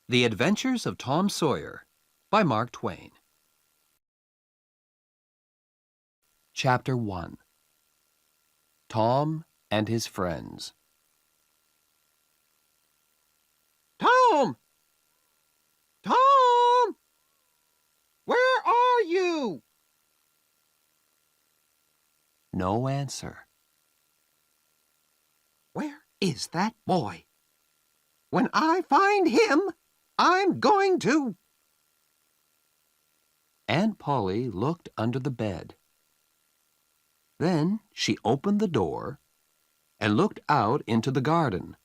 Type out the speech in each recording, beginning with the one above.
The Adventures of Tom Sawyer by Mark Twain. Chapter 1. Tom and His Friends. Tom! Tom! Where are you? No answer. Where is that boy? When I find him, I'm going to... Aunt Polly looked under the bed. Then she opened the door and looked out into the garden.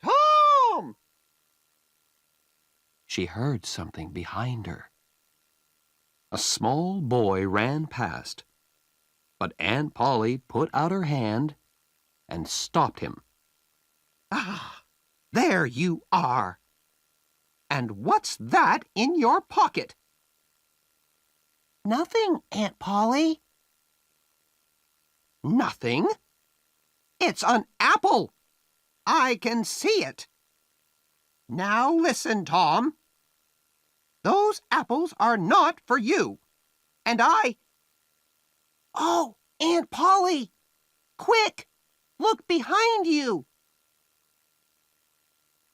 Tom! She heard something behind her. A small boy ran past, but Aunt Polly put out her hand and stopped him. Ah, there you are. And what's that in your pocket? Nothing, Aunt Polly. Nothing? It's an apple. I can see it. Now listen, Tom. Those apples are not for you. And Oh, Aunt Polly! Quick! Look behind you!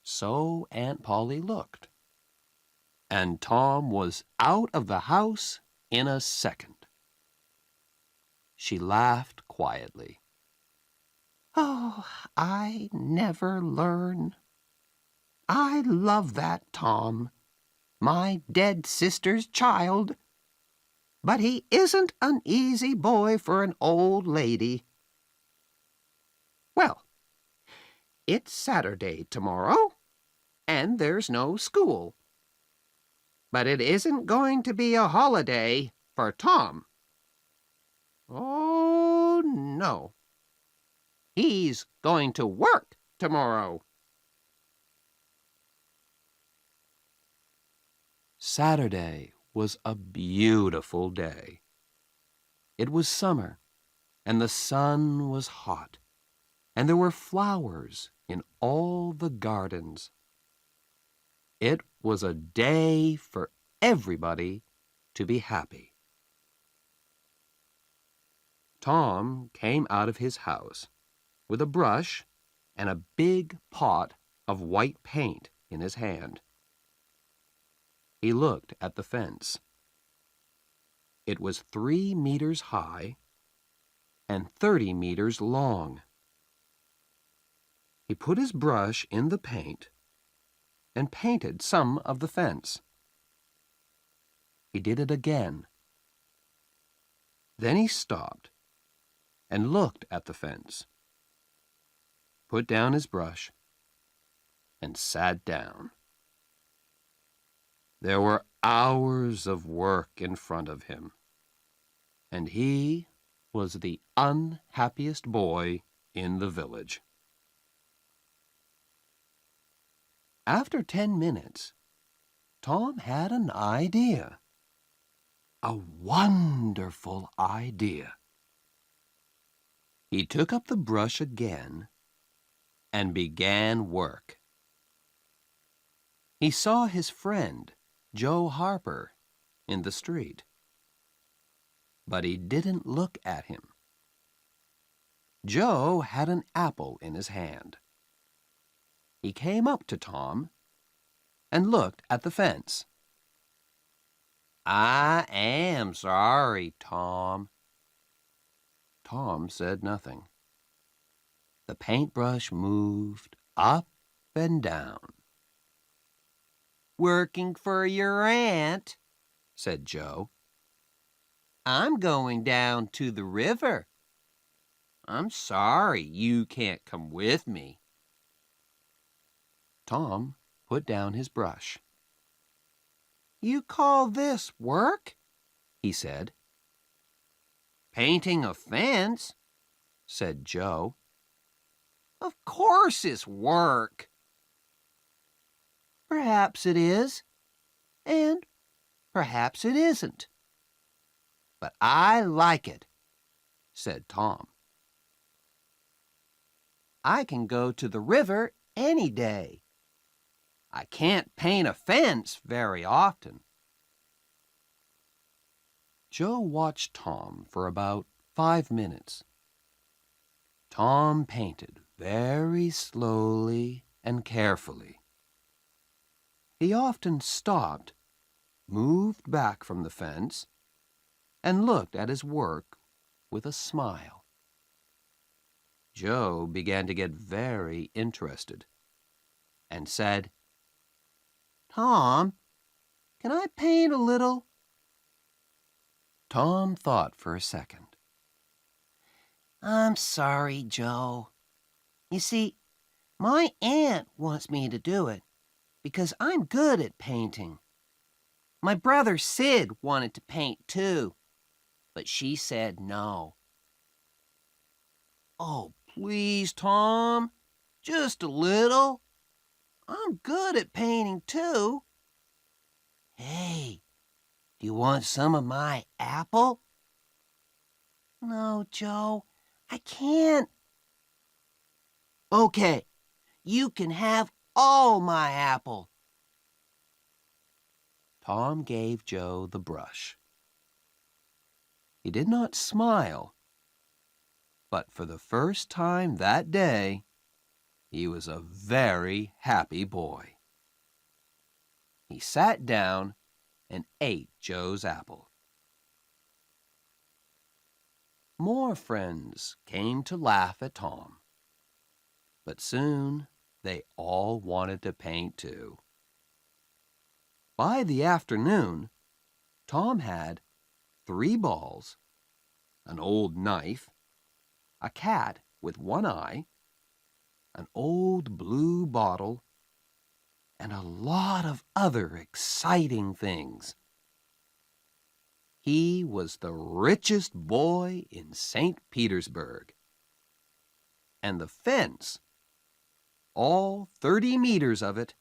So Aunt Polly looked, and Tom was out of the house in a second. She laughed quietly. Oh, I never learn. I love that Tom, my dead sister's child. But he isn't an easy boy for an old lady. Well, it's Saturday tomorrow, and there's no school. But it isn't going to be a holiday for Tom. Oh, no. He's going to work tomorrow. Saturday was a beautiful day. It was summer, and the sun was hot, and there were flowers in all the gardens. It was a day for everybody to be happy. Tom came out of his house with a brush and a big pot of white paint in his hand. He looked at the fence. It was 3 meters high and 30 meters long. He put his brush in the paint and painted some of the fence. He did it again. Then he stopped and looked at the fence, put down his brush, and sat down. There were hours of work in front of him, and he was the unhappiest boy in the village. After 10 minutes, Tom had an idea. A wonderful idea. He took up the brush again and began work. He saw his friend, Joe Harper, in the street. But he didn't look at him. Joe had an apple in his hand. He came up to Tom and looked at the fence. "I am sorry, Tom." Tom said nothing. The paintbrush moved up and down. Working for your aunt, said Joe. I'm going down to the river. I'm sorry you can't come with me. Tom put down his brush. You call this work? He said. Painting a fence, said Joe. Of course it's work. Perhaps it is, and perhaps it isn't. But I like it, said Tom. I can go to the river any day. I can't paint a fence very often. Joe watched Tom for about 5 minutes. Tom painted very slowly and carefully. He often stopped, moved back from the fence, and looked at his work with a smile. Joe began to get very interested and said, Tom, can I paint a little? Tom thought for a second. I'm sorry, Joe. You see, my aunt wants me to do it because I'm good at painting. My brother Sid wanted to paint too, but she said no. Oh, please, Tom, just a little. I'm good at painting too. Hey, do you want some of my apple? No, Joe, I can't. Okay, you can have all my apple. Tom gave Joe the brush. He did not smile, but for the first time that day, he was a very happy boy. He sat down and ate Joe's apple. More friends came to laugh at Tom, but soon they all wanted to paint too. By the afternoon, Tom had 3 balls, an old knife, a cat with one eye, an old blue bottle, and a lot of other exciting things. He was the richest boy in St. Petersburg. And the fence, all 30 meters of it,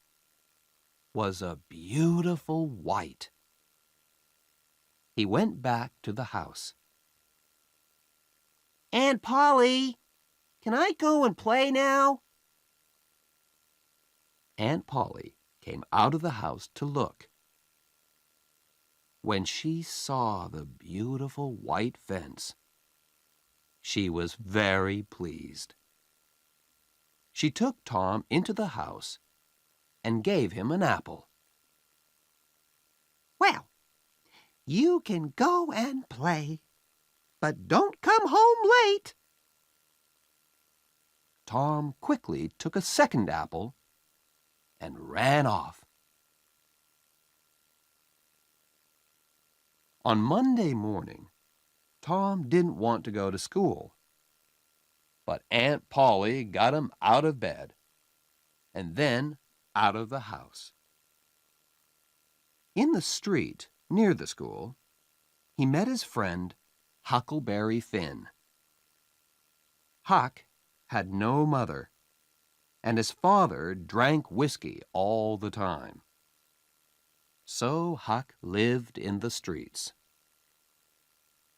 was a beautiful white. He went back to the house. Aunt Polly, can I go and play now? Aunt Polly came out of the house to look. When she saw the beautiful white fence, she was very pleased. She took Tom into the house and gave him an apple. Well, you can go and play, but don't come home late. Tom quickly took a second apple and ran off. On Monday morning, Tom didn't want to go to school, but Aunt Polly got him out of bed and then out of the house. In the street near the school, he met his friend Huckleberry Finn. Huck had no mother, and his father drank whiskey all the time. So Huck lived in the streets.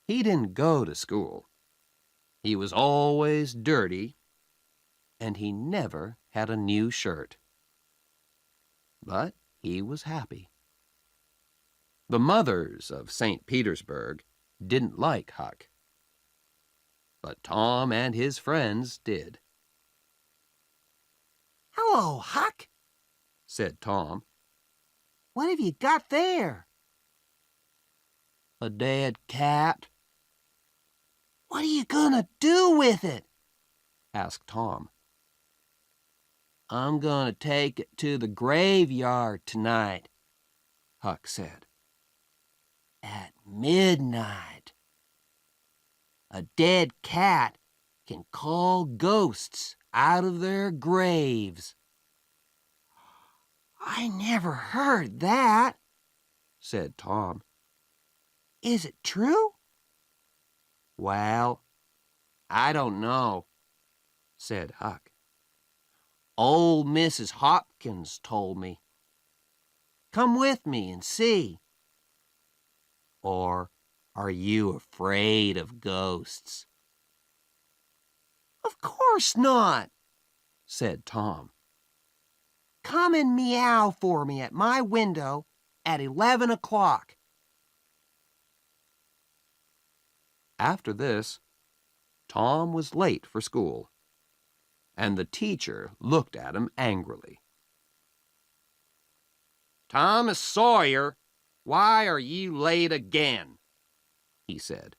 He didn't go to school. He was always dirty, and he never had a new shirt. But he was happy. The mothers of St. Petersburg didn't like Huck, but Tom and his friends did. Hello, Huck, said Tom. What have you got there? A dead cat, What are you gonna do with it? asked Tom. I'm gonna take it to the graveyard tonight, Huck said. at midnight. A dead cat can call ghosts out of their graves. I never heard that, said Tom. Is it true? Well, I don't know, said Huck. Old Mrs. Hopkins told me. Come with me and see. Or are you afraid of ghosts? Of course not, said Tom. come and meow for me at my window at 11 o'clock. After this, Tom was late for school, and the teacher looked at him angrily. "Thomas Sawyer, why are you late again?" he said.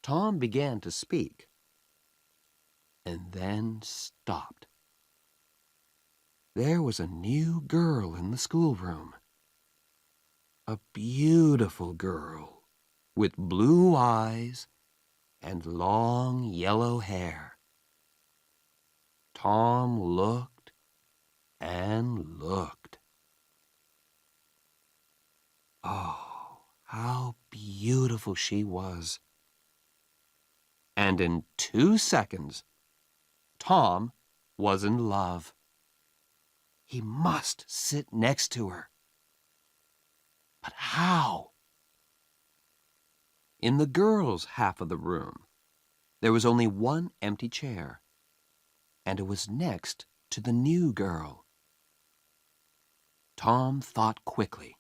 Tom began to speak, and then stopped. There was a new girl in the schoolroom. A beautiful girl with blue eyes and long yellow hair. Tom looked and looked. Oh, how beautiful she was. And in 2 seconds, Tom was in love. He must sit next to her. But how? In the girls' half of the room, there was only one empty chair, and it was next to the new girl. Tom thought quickly,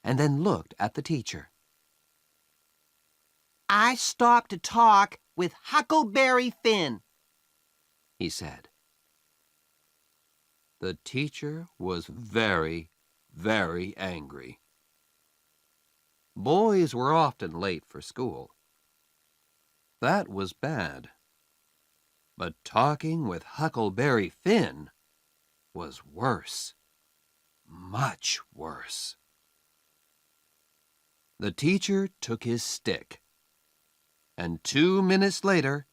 and then looked at the teacher. I stopped to talk with Huckleberry Finn, he said. The teacher was very, very angry. Boys were often late for school. That was bad. But talking with Huckleberry Finn was worse. Much worse. The teacher took his stick, and 2 minutes later,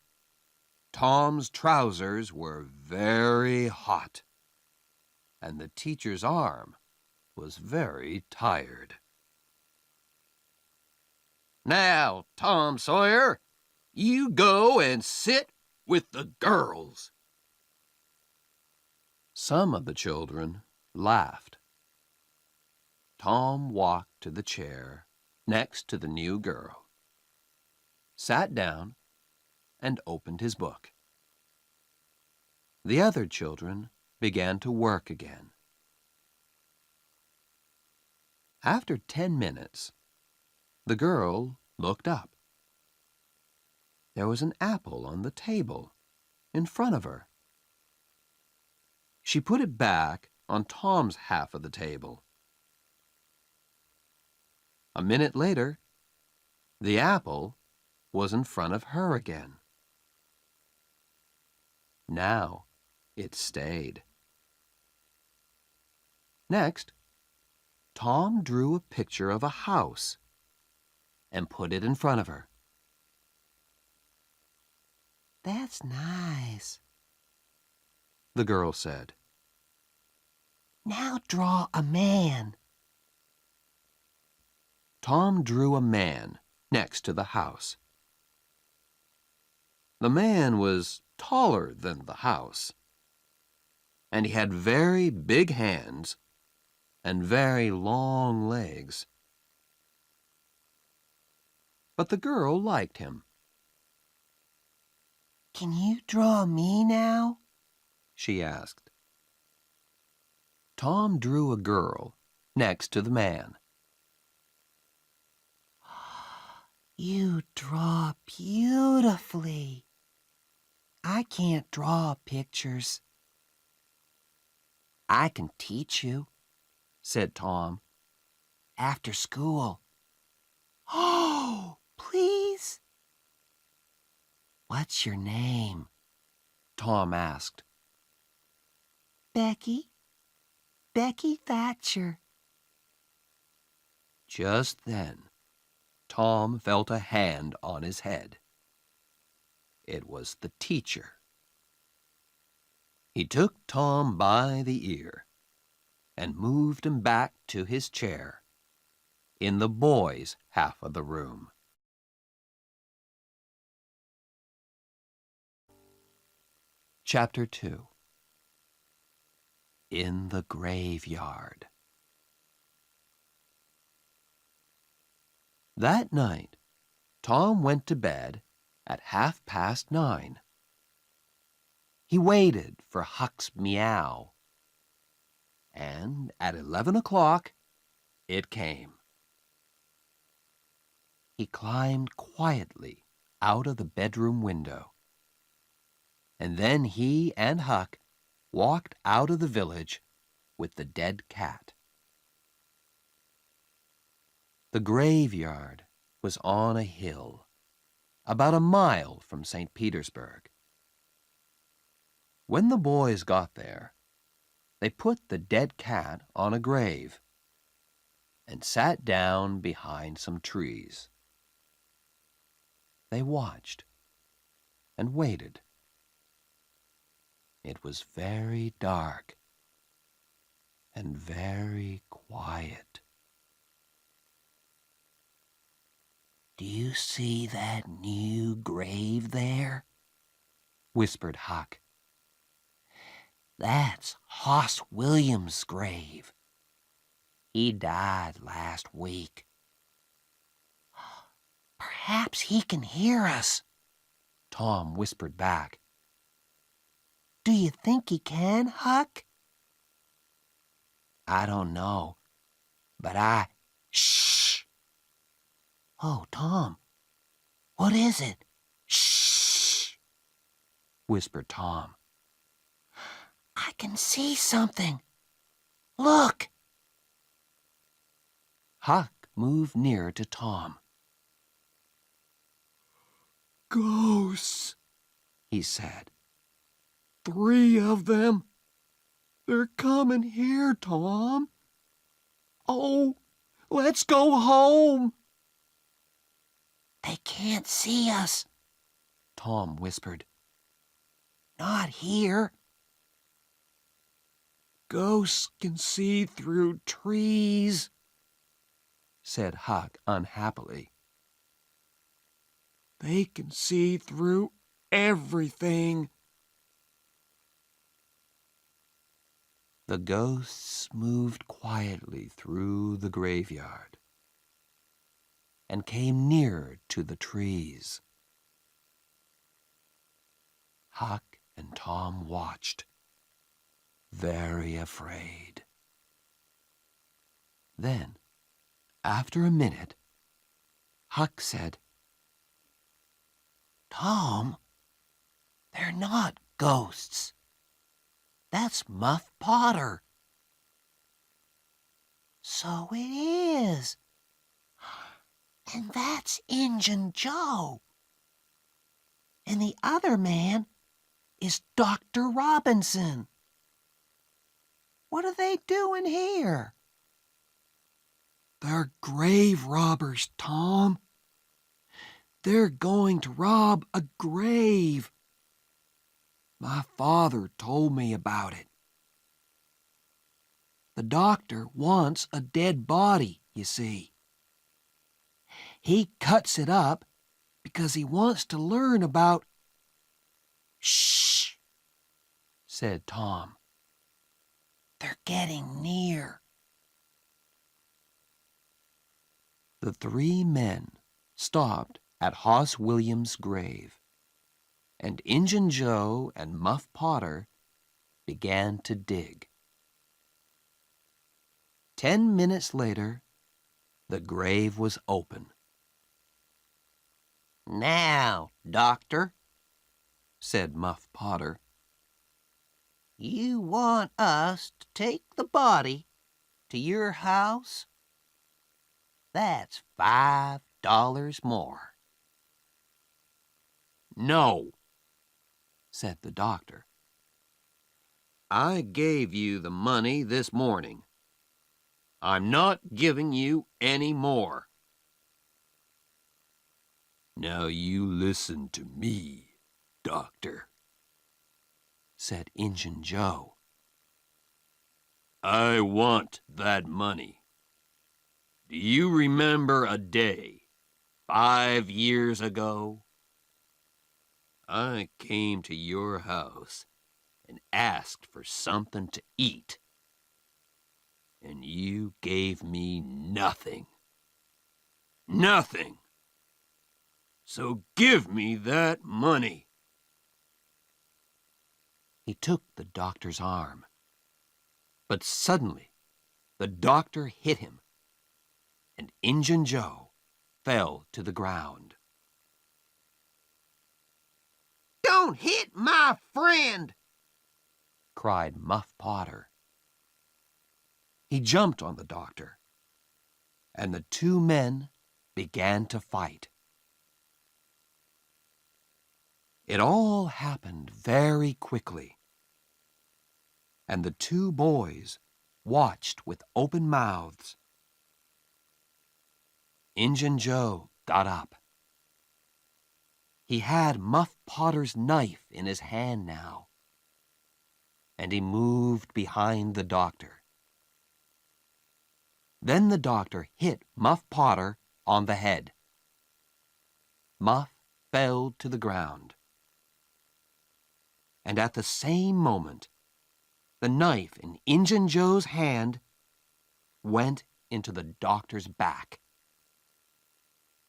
Tom's trousers were very hot, and the teacher's arm was very tired. "Now, Tom Sawyer, you go and sit with the girls." Some of the children laughed. Tom walked to the chair next to the new girl, sat down, and opened his book. The other children began to work again. After 10 minutes, the girl looked up. There was an apple on the table in front of her. She put it back on Tom's half of the table. A minute later, the apple was in front of her again. Now it stayed. Next, Tom drew a picture of a house and put it in front of her. That's nice, the girl said. Now draw a man. Tom drew a man next to the house. The man was taller than the house, and he had very big hands and very long legs. But the girl liked him. Can you draw me now? She asked. Tom drew a girl next to the man. You draw beautifully. I can't draw pictures. I can teach you, said Tom, after school. Oh, please? What's your name? Tom asked. Becky. Becky Thatcher. Just then, Tom felt a hand on his head. It was the teacher. He took Tom by the ear and moved him back to his chair in the boys' half of the room. Chapter 2. In the Graveyard. That night, Tom went to bed at 9:30. He waited for Huck's meow, and at 11 o'clock it came. He climbed quietly out of the bedroom window, and then he and Huck walked out of the village with the dead cat. The graveyard was on a hill, about a mile from St. Petersburg. When the boys got there, they put the dead cat on a grave and sat down behind some trees. They watched and waited. It was very dark and very quiet. "Do you see that new grave there?" whispered Huck. "That's Hoss Williams' grave. He died last week." "Perhaps he can hear us," Tom whispered back. "Do you think he can, Huck?" "I don't know, but Shh!" "Oh, Tom, what is it?" "Shh!" whispered Tom. "I can see something. Look!" Huck moved nearer to Tom. "Ghosts," he said. "3 of them. They're coming here, Tom. Oh, let's go home." "They can't see us," Tom whispered. "Not here." "Ghosts can see through trees," said Huck unhappily. "They can see through everything." The ghosts moved quietly through the graveyard and came nearer to the trees. Huck and Tom watched, very afraid. Then, after a minute, Huck said, "Tom, they're not ghosts. That's Muff Potter." "So it is. And that's Injun Joe. And the other man is Dr. Robinson. What are they doing here?" "They're grave robbers, Tom. They're going to rob a grave. My father told me about it. The doctor wants a dead body, you see. He cuts it up because he wants to learn about—" "Shh," said Tom. "They're getting near." The 3 men stopped at Hoss Williams' grave, and Injun Joe and Muff Potter began to dig. 10 minutes later, the grave was open. "Now, Doctor," said Muff Potter, "you want us to take the body to your house? That's $5 more." "No," said the doctor. "I gave you the money this morning. I'm not giving you any more." "Now you listen to me, Doctor," said Injun Joe. "I want that money. Do you remember a day 5 years ago? I came to your house and asked for something to eat, and you gave me nothing. Nothing. So give me that money." He took the doctor's arm. But suddenly, the doctor hit him, and Injun Joe fell to the ground. Don't hit my friend! Cried Muff Potter. He jumped on the doctor, and the two men began to fight. It all happened very quickly, and the two boys watched with open mouths. Injun Joe got up. He had Muff Potter's knife in his hand now, and he moved behind the doctor. Then the doctor hit Muff Potter on the head. Muff fell to the ground. And at the same moment, the knife in Injun Joe's hand went into the doctor's back.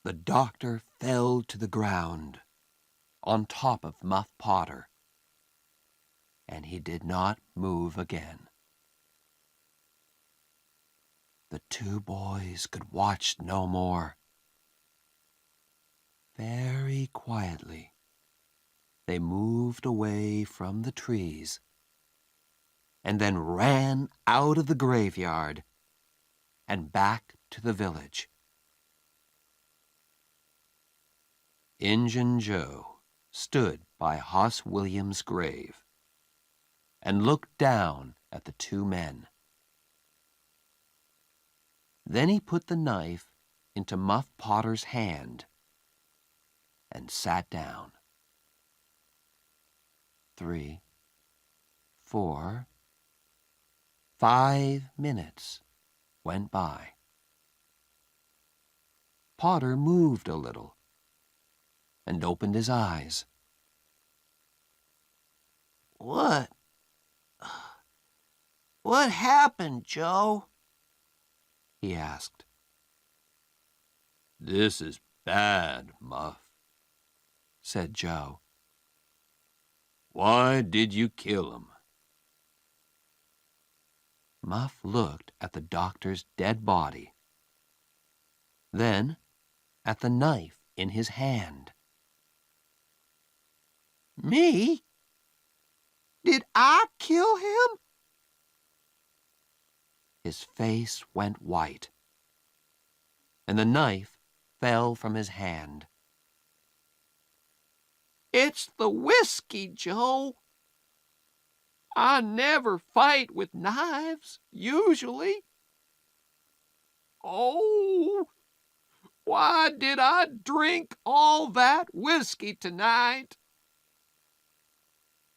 The doctor fell to the ground on top of Muff Potter, and he did not move again. The two boys could watch no more. Very quietly, they moved away from the trees and then ran out of the graveyard and back to the village. Injun Joe stood by Hoss Williams' grave and looked down at the two men. Then he put the knife into Muff Potter's hand and sat down. 3, 4, 5 minutes went by. Potter moved a little and opened his eyes. What happened, Joe? He asked. This is bad, Muff, said Joe. Why did you kill him? Muff looked at the doctor's dead body, then at the knife in his hand. Me? Did I kill him? His face went white, and the knife fell from his hand. It's the whiskey, Joe. I never fight with knives, usually. Oh, why did I drink all that whiskey tonight?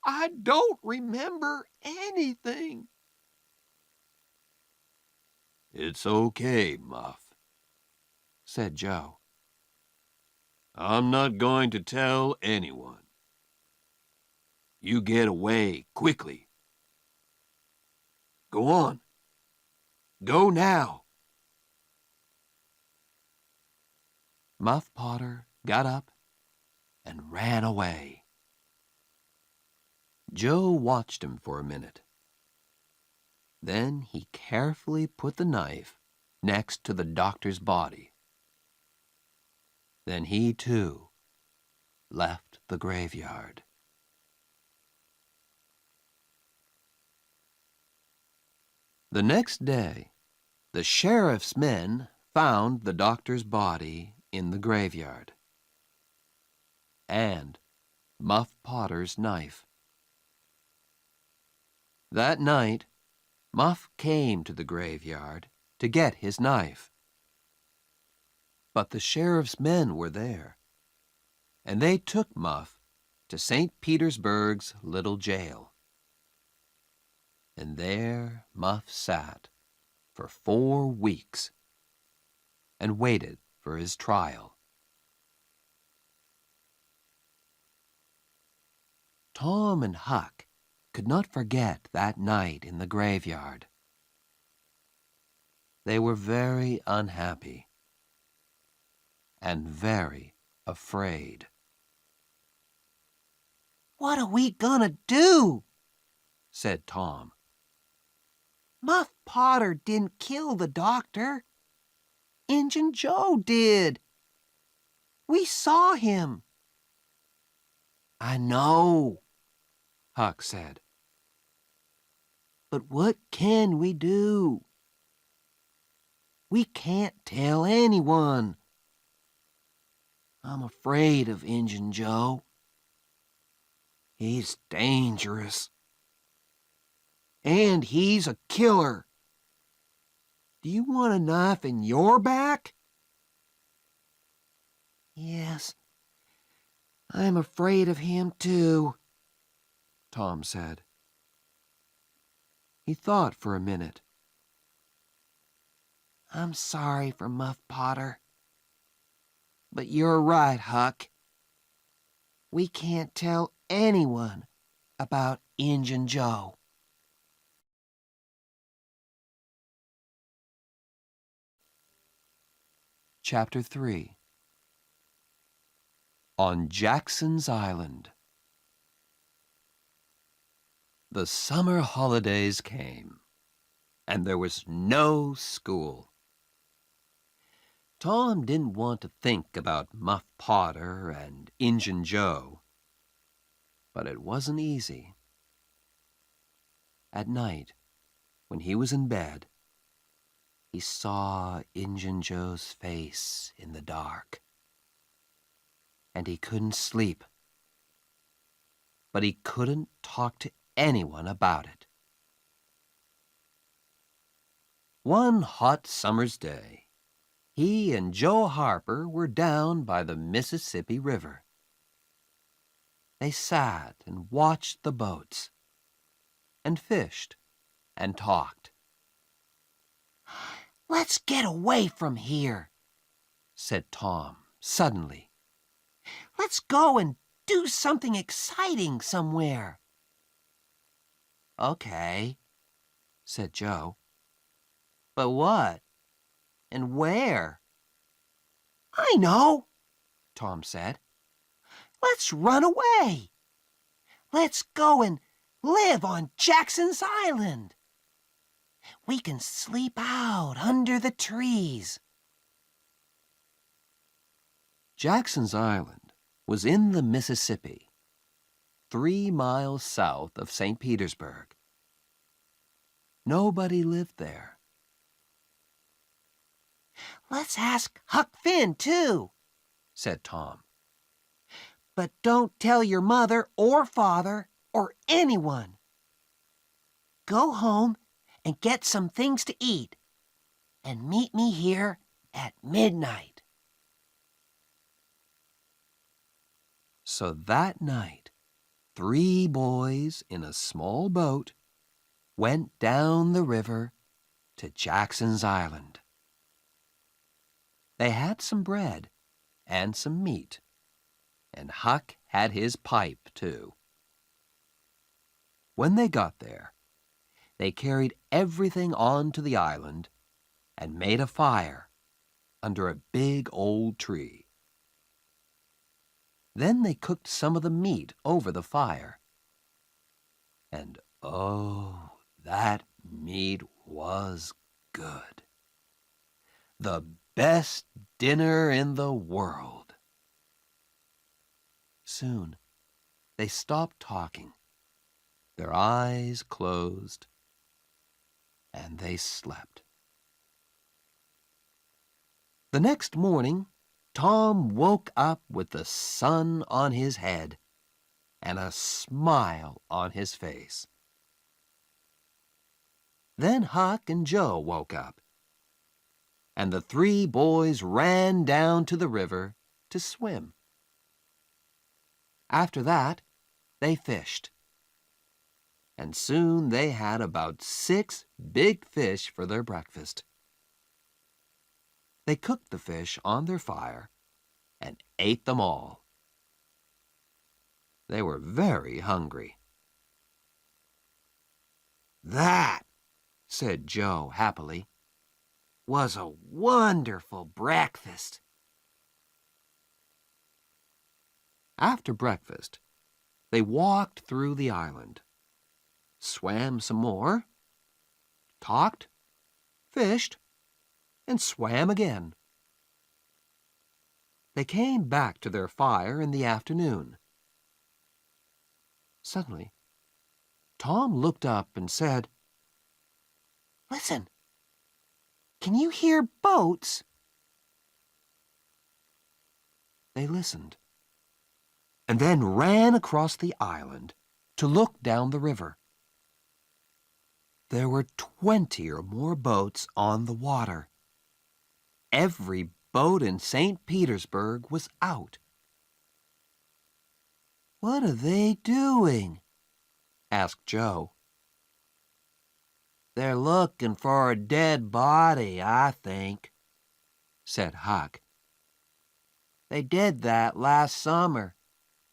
I don't remember anything. It's okay, Muff, said Joe. I'm not going to tell anyone. You get away quickly. Go on. Go now. Muff Potter got up and ran away. Joe watched him for a minute. Then he carefully put the knife next to the doctor's body. Then he, too, left the graveyard. The next day, the sheriff's men found the doctor's body in the graveyard, and Muff Potter's knife. That night, Muff came to the graveyard to get his knife. But the sheriff's men were there, and they took Muff to St. Petersburg's little jail. And there Muff sat for 4 weeks and waited for his trial. Tom and Huck could not forget that night in the graveyard. They were very unhappy and very afraid. What are we gonna do? said Tom. Muff Potter didn't kill the doctor. Injun Joe did. We saw him. I know, Huck said. but what can we do? We can't tell anyone. I'm afraid of Injun Joe. He's dangerous. And he's a killer. Do you want a knife in your back? Yes, I'm afraid of him too, Tom said. He thought for a minute. I'm sorry for Muff Potter. But you're right, Huck. We can't tell anyone about Injun Joe. Chapter 3. On Jackson's Island. The summer holidays came, and there was no school. Tom didn't want to think about Muff Potter and Injun Joe, but it wasn't easy. At night, when he was in bed, he saw Injun Joe's face in the dark, and he couldn't sleep. But he couldn't talk to anyone about it. One hot summer's day, he and Joe Harper were down by the Mississippi River. They sat and watched the boats, and fished, and talked. Let's get away from here, said Tom suddenly. Let's go and do something exciting somewhere. Okay, said Joe. But what? And where? I know, Tom said. Let's run away. Let's go and live on Jackson's Island. We can sleep out under the trees. Jackson's Island was in the Mississippi, 3 miles south of St. Petersburg. Nobody lived there. Let's ask Huck Finn, too, said Tom. But don't tell your mother or father or anyone. Go home and get some things to eat, and meet me here at midnight. So that night, 3 boys in a small boat went down the river to Jackson's Island. They had some bread and some meat, and Huck had his pipe, too. When they got there, they carried everything onto the island and made a fire under a big old tree. Then they cooked some of the meat over the fire. And oh, that meat was good. The best dinner in the world. Soon, they stopped talking. Their eyes closed, and they slept. The next morning, Tom woke up with the sun on his head and a smile on his face. Then Huck and Joe woke up, and the 3 boys ran down to the river to swim. After that, they fished, and soon they had about 6 big fish for their breakfast. They cooked the fish on their fire and ate them all. They were very hungry. That, said Joe happily, was a wonderful breakfast. After breakfast, they walked through the island. swam some more, talked, fished, and swam again. They came back to their fire in the afternoon. Suddenly, Tom looked up and said, "Listen, can you hear boats?" They listened, and then ran across the island to look down the river. There were 20 or more boats on the water. Every boat in St. Petersburg was out. "What are they doing?" asked Joe. "They're looking for a dead body, I think," said Huck. "They did that last summer,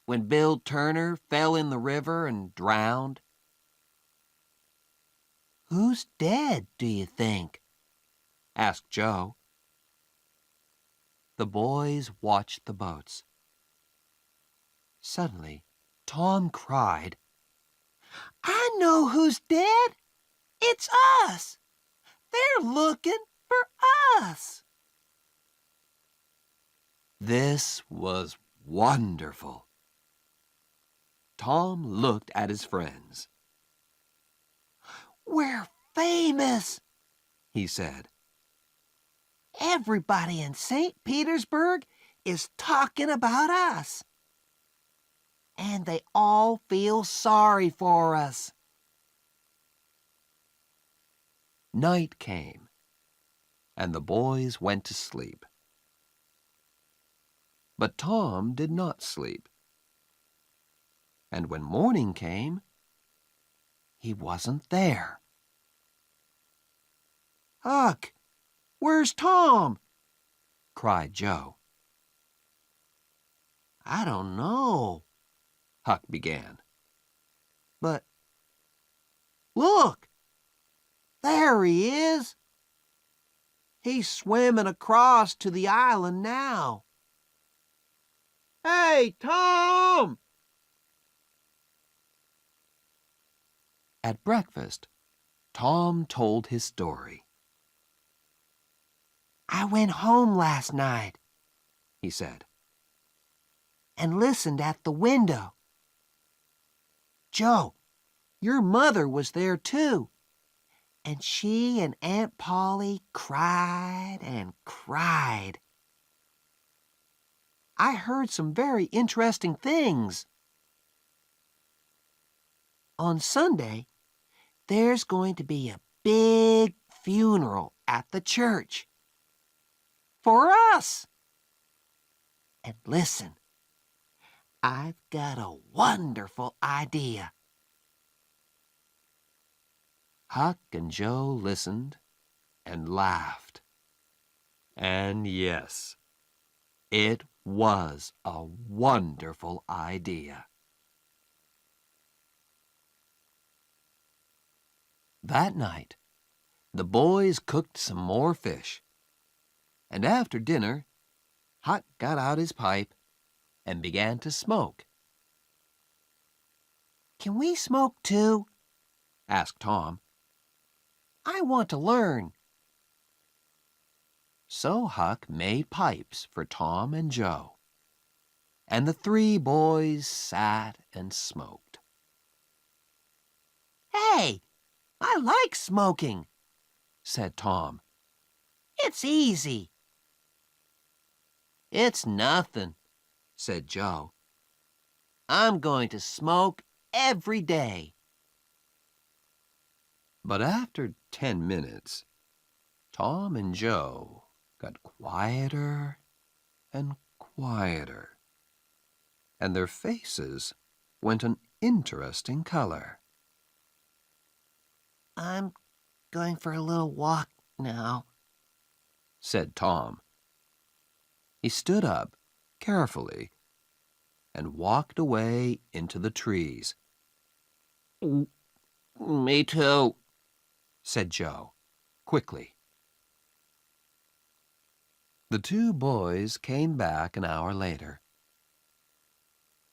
when Bill Turner fell in the river and drowned." "Who's dead, do you think?" asked Joe. The boys watched the boats. Suddenly, Tom cried, "I know who's dead! It's us! They're looking for us!" This was wonderful. Tom looked at his friends. "We're famous," he said. "Everybody in St. Petersburg is talking about us. And they all feel sorry for us." Night came, and the boys went to sleep. But Tom did not sleep. And when morning came, he wasn't there. "Huck, where's Tom?" cried Joe. "I don't know," Huck began. "but look, there he is. He's swimming across to the island now. Hey, Tom!" At breakfast, Tom told his story. "I went home last night," he said, "and listened at the window. Joe, your mother was there too, and she and Aunt Polly cried and cried. I heard some very interesting things. On Sunday, there's going to be a big funeral at the church. For us. And listen, I've got a wonderful idea." Huck and Joe listened and laughed. And yes, it was a wonderful idea. That night, the boys cooked some more fish, and after dinner, Huck got out his pipe and began to smoke. "Can we smoke too?" asked Tom. "I want to learn." So Huck made pipes for Tom and Joe, and the three boys sat and smoked. "Hey, I like smoking," said Tom. "It's easy." "It's nothing," said Joe. "I'm going to smoke every day." But after 10 minutes, Tom and Joe got quieter and quieter, and their faces went an interesting color. "I'm going for a little walk now," said Tom. He stood up carefully and walked away into the trees. "Me too," said Joe, quickly. The two boys came back an hour later,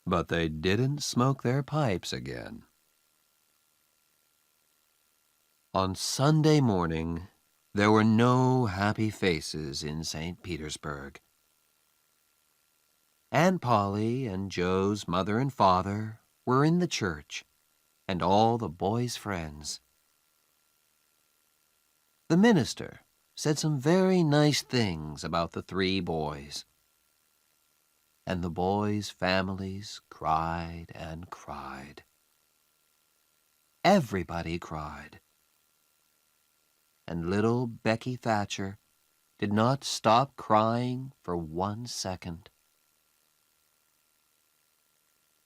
but they didn't smoke their pipes again. On Sunday morning, there were no happy faces in St. Petersburg. Aunt Polly and Joe's mother and father were in the church, and all the boys' friends. The minister said some very nice things about the three boys. And the boys' families cried and cried. Everybody cried. And little Becky Thatcher did not stop crying for 1 second.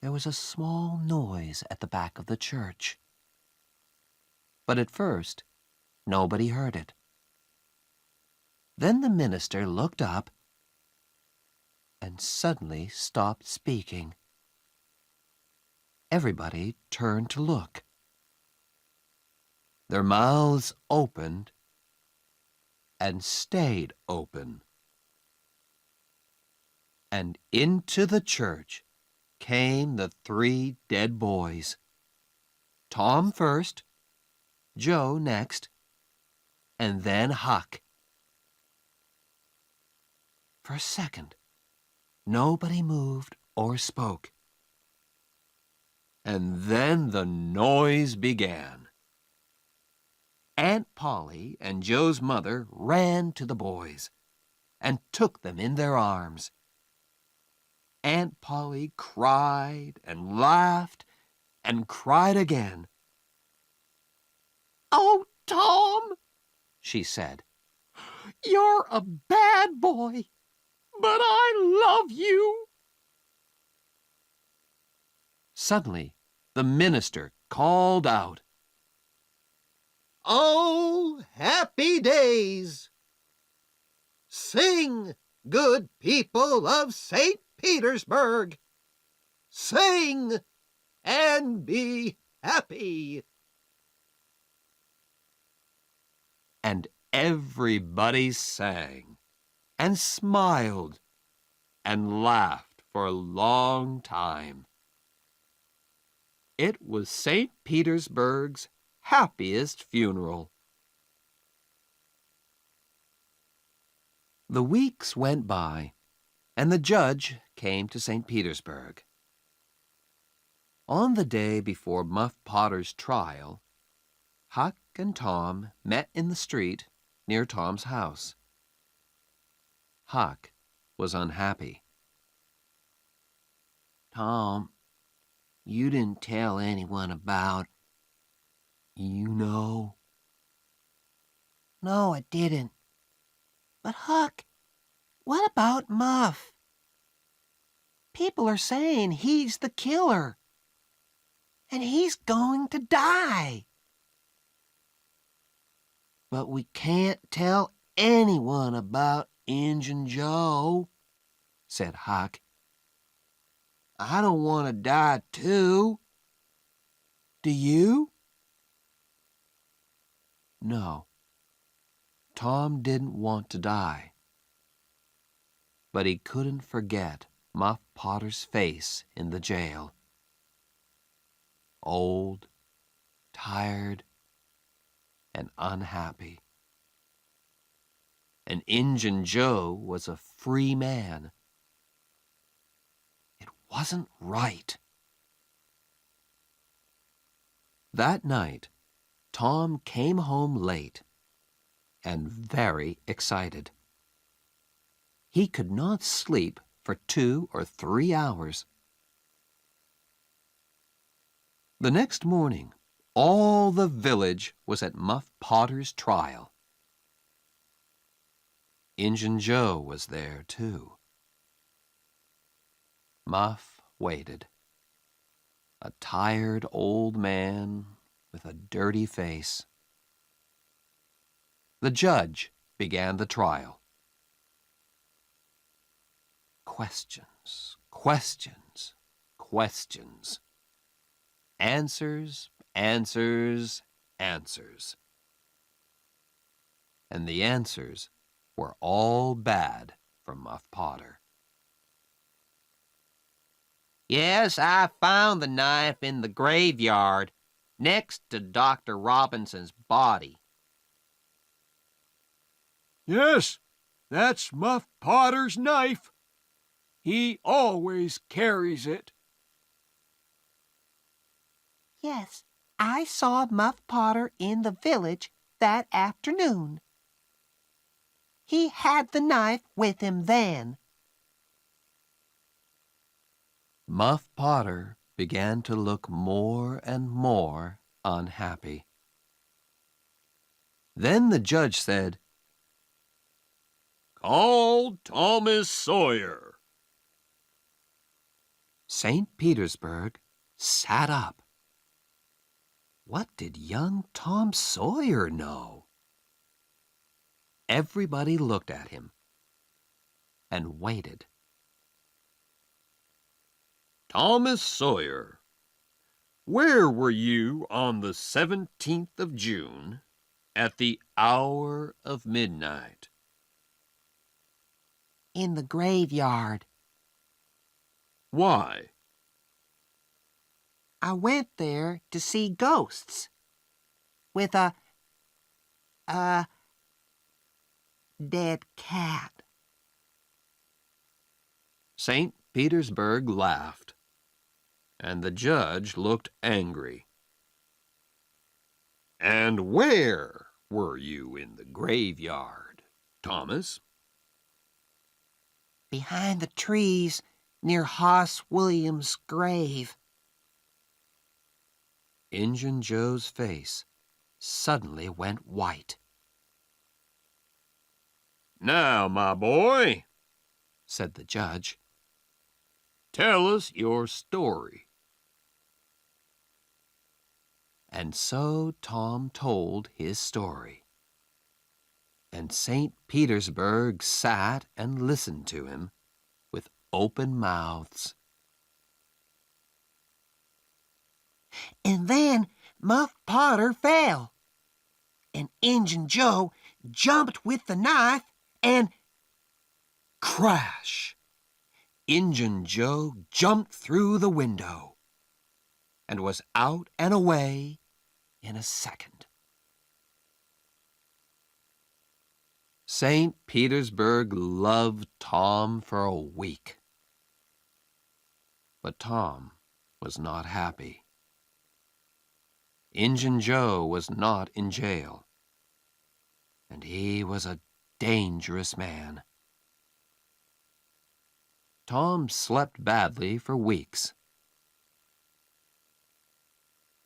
There was a small noise at the back of the church. But at first, nobody heard it. Then the minister looked up and suddenly stopped speaking. Everybody turned to look. Their mouths opened and stayed open. And into the church came the three dead boys. Tom first, Joe next, and then Huck. For a second, nobody moved or spoke. And then the noise began. Aunt Polly and Joe's mother ran to the boys and took them in their arms. Aunt Polly cried and laughed and cried again. "Oh, Tom," she said, "you're a bad boy, but I love you." Suddenly, the minister called out, "Oh, happy days! Sing, good people of St. Petersburg! Sing and be happy!" and everybody sang and smiled and laughed for a long time. It was St. Petersburg's happiest funeral. The weeks went by, and the judge came to St. Petersburg. On the day before Muff Potter's trial, Huck and Tom met in the street near Tom's house. Huck was unhappy. Tom, you didn't tell anyone about... You know? No, I didn't. But Huck, what about Muff? People are saying he's the killer. And he's going to die. But we can't tell anyone about Injun Joe, said Huck. I don't want to die too. Do you? No, Tom didn't want to die. But he couldn't forget Muff Potter's face in the jail. Old, tired, and unhappy. And Injun Joe was a free man. It wasn't right. That night, Tom came home late and very excited. He could not sleep for 2 or 3 hours. The next morning, all the village was at Muff Potter's trial. Injun Joe was there, too. Muff waited, a tired old man with a dirty face. The judge began the trial. Questions, questions, questions. Answers, answers, answers. And the answers were all bad for Muff Potter. Yes, I found the knife in the graveyard, next to Dr. Robinson's body. Yes, that's Muff Potter's knife. He always carries it. Yes, I saw Muff Potter in the village that afternoon. He had the knife with him then. Muff Potter began to look more and more unhappy. Then the judge said, "Call Thomas Sawyer." St. Petersburg sat up. What did young Tom Sawyer know? Everybody looked at him and waited. Thomas Sawyer, where were you on the 17th of June at the hour of midnight? In the graveyard. Why? I went there to see ghosts. With a dead cat. St. Petersburg laughed, and the judge looked angry. And where were you in the graveyard, Thomas? Behind the trees near Hoss Williams' grave. Injun Joe's face suddenly went white. Now, my boy, Said the judge, tell us your story. and so Tom told his story. And St. Petersburg sat and listened to him with open mouths. And then Muff Potter fell. And Injun Joe jumped with the knife and Crash! Injun Joe jumped through the window and was out and away in a second. St. Petersburg loved Tom for a week. But Tom was not happy. Injun Joe was not in jail, and he was a dangerous man. Tom slept badly for weeks.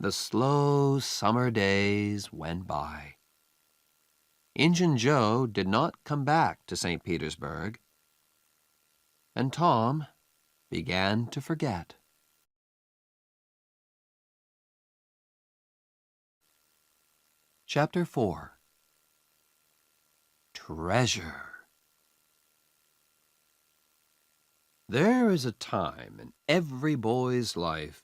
The slow summer days went by. Injun Joe did not come back to St. Petersburg, and Tom began to forget. Chapter 4. Treasure. There is a time in every boy's life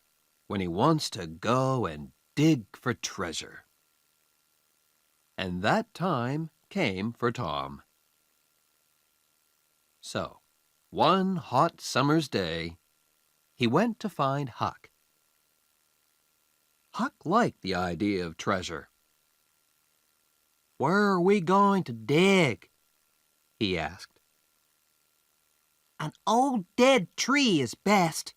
when he wants to go and dig for treasure. And that time came for Tom. So, one hot summer's day, he went to find Huck. Huck liked the idea of treasure. "Where are we going to dig?" he asked. an old dead tree is best.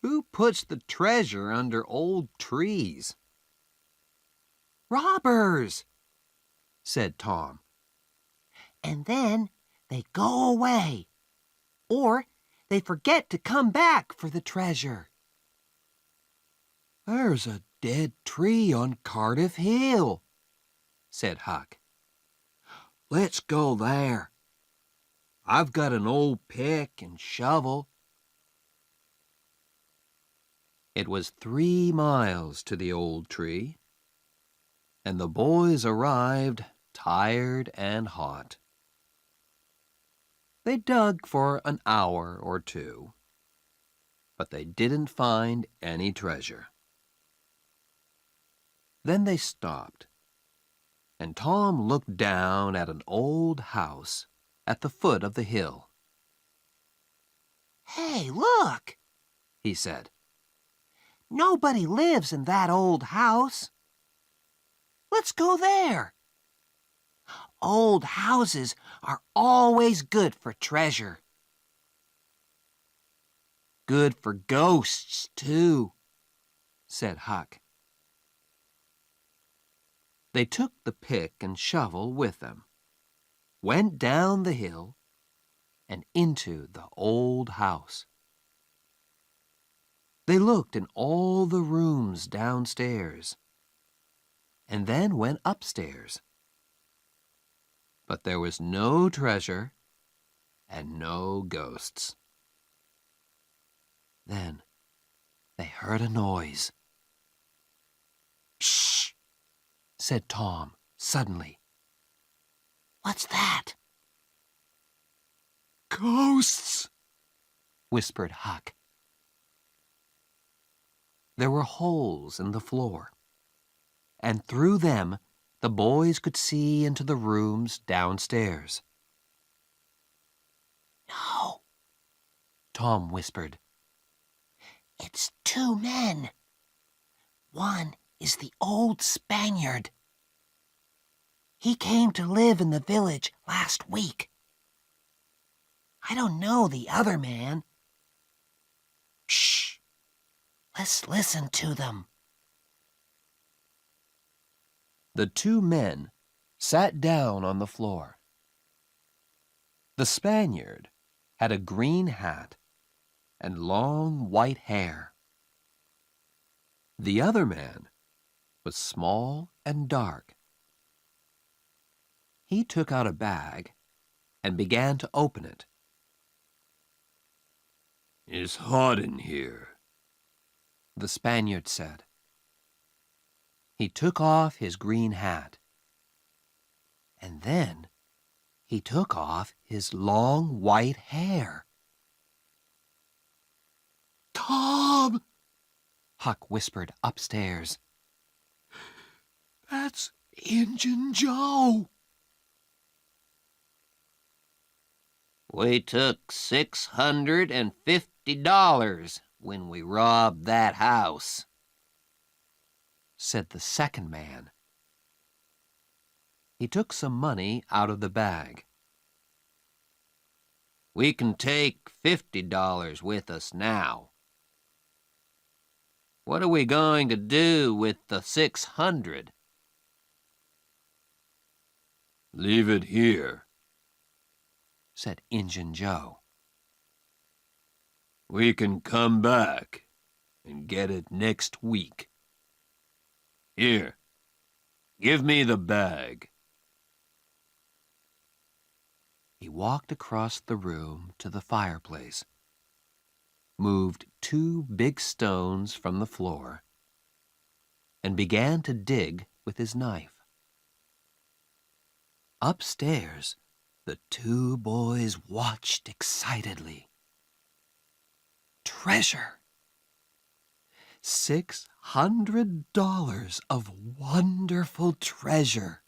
Who puts the treasure under old trees? Robbers. Said Tom. And then they go away. Or they forget to come back for the treasure. There's a dead tree on Cardiff Hill, said Huck. Let's go there. I've got an old pick and shovel. It was 3 miles to the old tree, and the boys arrived tired and hot. They dug for an hour or two, but they didn't find any treasure. Then they stopped, and Tom looked down at an old house at the foot of the hill. Hey, look, He said. Nobody lives in that old house. Let's go there. Old houses are always good for treasure. Good for ghosts, too, said Huck. They took the pick and shovel with them, went down the hill, and into the old house. They looked in all the rooms downstairs, and then went upstairs. But there was no treasure and no ghosts. Then they heard a noise. "Shh!" said Tom suddenly. "What's that?" "Ghosts!" whispered Huck. There were holes in the floor, and through them the boys could see into the rooms downstairs. "No," Tom whispered. "It's two men. One is the old Spaniard. He came to live in the village last week. I don't know the other man. Shh! Let's listen to them." The two men sat down on the floor. The Spaniard had a green hat and long white hair. The other man was small and dark. He took out a bag and began to open it. "It's hot in here," the Spaniard said. He took off his green hat, and then he took off his long white hair. "Tom!" Huck whispered upstairs. "That's Injun Joe." "We took $650 when we robbed that house," said the second man. He took some money out of the bag. "We can take $50 with us now. What are we going to do with the 600? "Leave it here," said Injun Joe. "We can come back and get it next week. Here, give me the bag." He walked across the room to the fireplace, moved two big stones from the floor, and began to dig with his knife. Upstairs, the two boys watched excitedly. Treasure! $600 of wonderful treasure!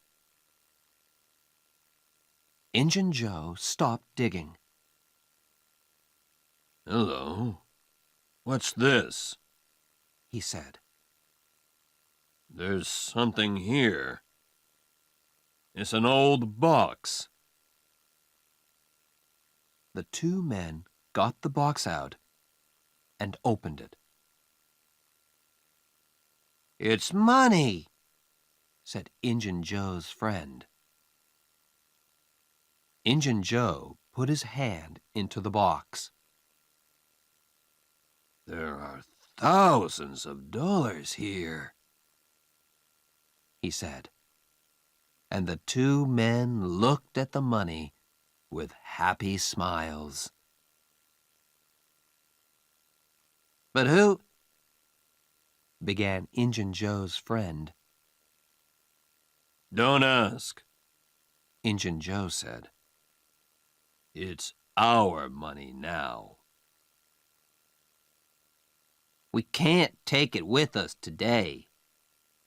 Injun Joe stopped digging. "Hello, what's this?" he said. "There's something here. It's an old box." The two men got the box out and opened it. "It's money," said Injun Joe's friend. Injun Joe put his hand into the box. "There are thousands of dollars here," he said, and the two men looked at the money with happy smiles. "But who—" began Injun Joe's friend. "Don't ask," Injun Joe said. "It's our money now." "We can't take it with us today,"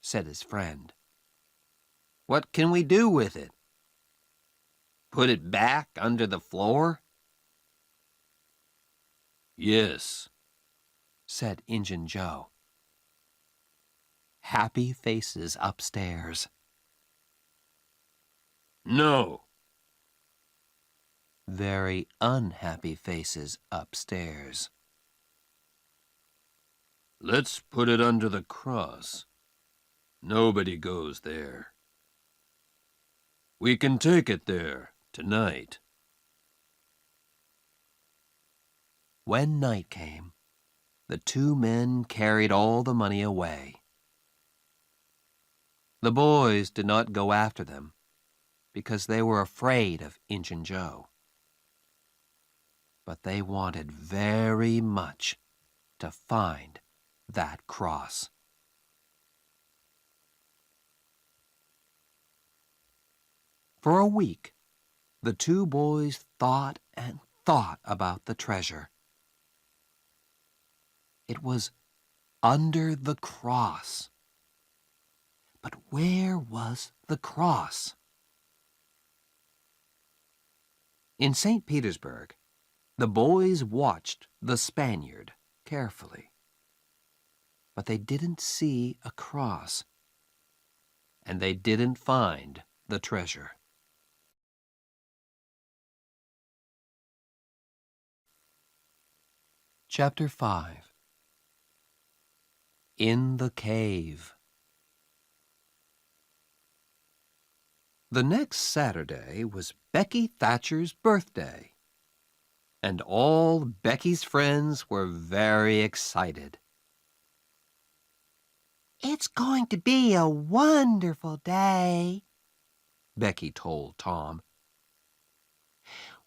said his friend. "What can we do with it? Put it back under the floor?" "Yes," said Injun Joe. happy faces upstairs. No. Very unhappy faces upstairs. Let's put it under the cross. Nobody goes there. We can take it there tonight. When night came, the two men carried all the money away. The boys did not go after them because they were afraid of Injun Joe. But they wanted very much to find that cross. For a week, the two boys thought and thought about the treasure. It was under the cross. But where was the cross? In St. Petersburg, the boys watched the Spaniard carefully. But they didn't see a cross, and they didn't find the treasure. Chapter 5. In the Cave. The next Saturday was Becky Thatcher's birthday, and all Becky's friends were very excited. It's going to be a wonderful day, Becky told Tom.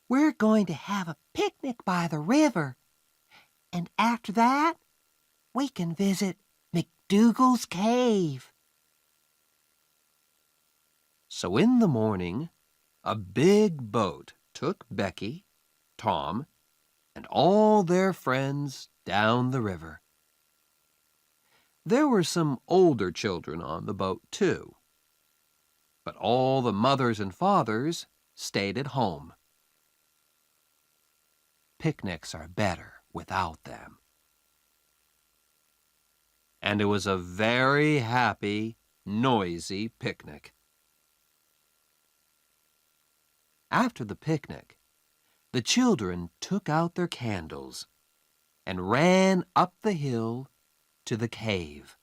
We're going to have a picnic by the river, and after that, we can visit McDougal's cave. So in the morning, a big boat took Becky, Tom, and all their friends down the river. There were some older children on the boat, too. But all the mothers and fathers stayed at home. Picnics are better without them. And it was a very happy, noisy picnic. After the picnic, the children took out their candles and ran up the hill to the cave.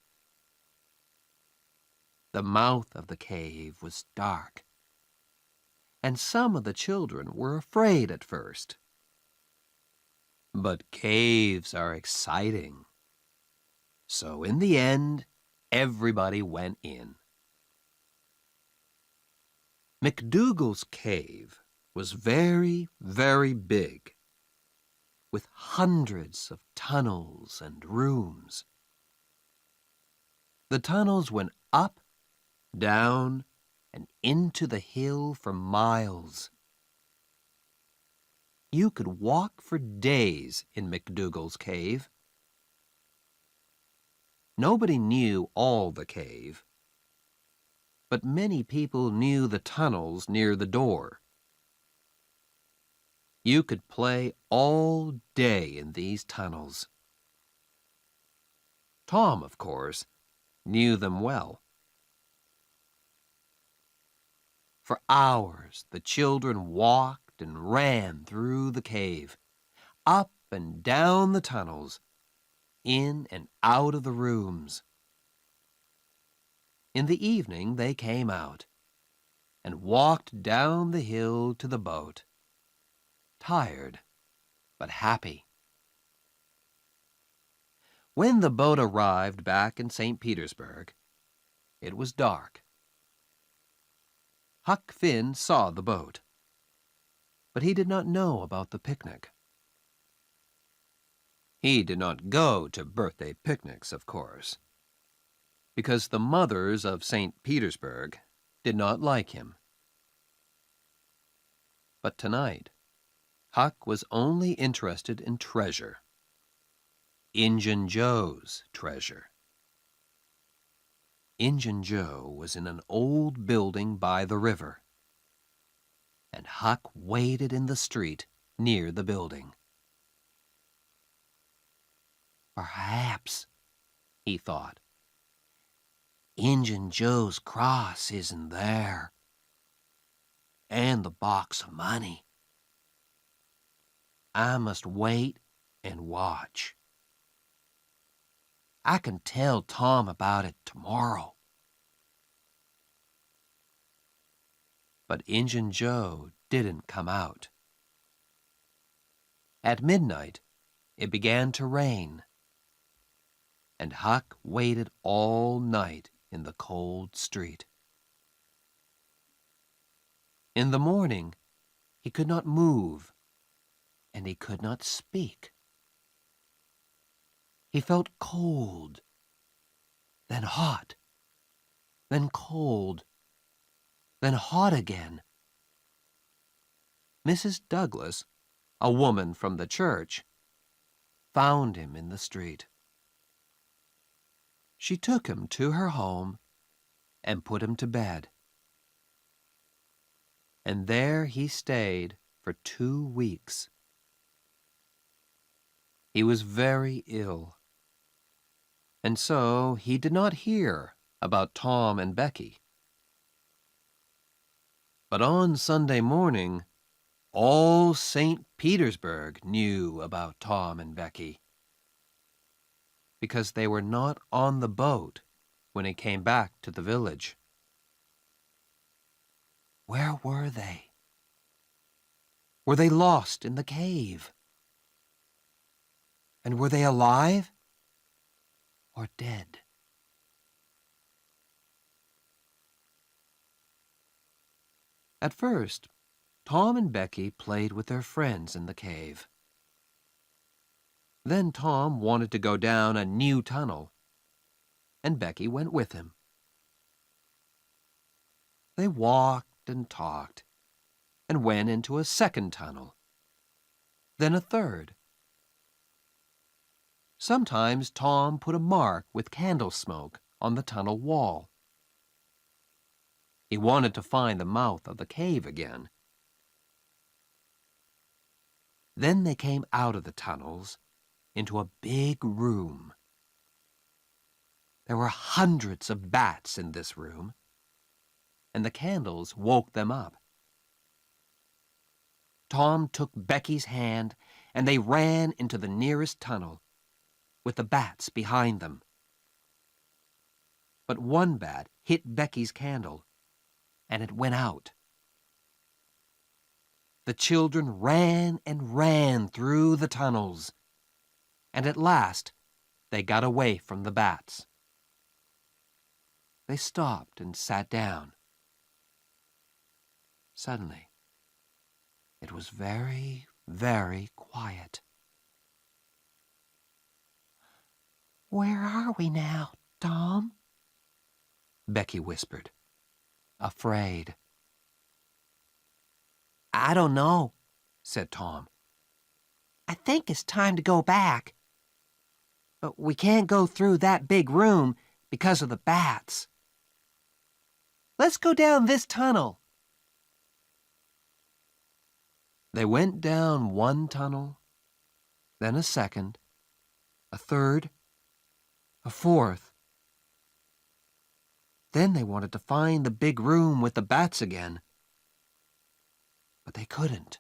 The mouth of the cave was dark, and some of the children were afraid at first. But caves are exciting. So in the end, everybody went in. McDougal's cave was very, very big, with hundreds of tunnels and rooms. The tunnels went up, down, and into the hill for miles. You could walk for days in McDougal's cave. Nobody knew all the cave, but many people knew the tunnels near the door. You could play all day in these tunnels. Tom, of course, knew them well. For hours, the children walked and ran through the cave, up and down the tunnels, in and out of the rooms. In the evening, they came out and walked down the hill to the boat, tired but happy. When the boat arrived back in St. Petersburg, it was dark. Huck Finn saw the boat, but he did not know about the picnic. He did not go to birthday picnics, of course, because the mothers of St. Petersburg did not like him. But tonight, Huck was only interested in treasure. Injun Joe's treasure. Injun Joe was in an old building by the river, and Huck waited in the street near the building. Perhaps, he thought, Injun Joe's cross isn't there, and the box of money. I must wait and watch. I can tell Tom about it tomorrow. But Injun Joe didn't come out. At midnight, it began to rain, and Huck waited all night in the cold street. In the morning, he could not move, and he could not speak. He felt cold, then hot, then cold, then hot again. Mrs. Douglas, a woman from the church, found him in the street. She took him to her home and put him to bed. And there he stayed for 2 weeks. He was very ill, and so he did not hear about Tom and Becky. But on Sunday morning, all St. Petersburg knew about Tom and Becky, because they were not on the boat when he came back to the village. Where were they? Were they lost in the cave? And were they alive or dead? At first, Tom and Becky played with their friends in the cave. Then Tom wanted to go down a new tunnel, and Becky went with him. They walked and talked, and went into a second tunnel, then a third. Sometimes Tom put a mark with candle smoke on the tunnel wall. He wanted to find the mouth of the cave again. Then they came out of the tunnels into a big room. There were hundreds of bats in this room, and the candles woke them up. Tom took Becky's hand, and they ran into the nearest tunnel, with the bats behind them. But one bat hit Becky's candle, and it went out. The children ran and ran through the tunnels, and at last they got away from the bats. They stopped and sat down. Suddenly, it was very, very quiet. "Where are we now, Tom?" Becky whispered, afraid. "I don't know," said Tom. "I think it's time to go back. But we can't go through that big room because of the bats. Let's go down this tunnel." They went down one tunnel, then a second, a third, a fourth. Then they wanted to find the big room with the bats again, but they couldn't.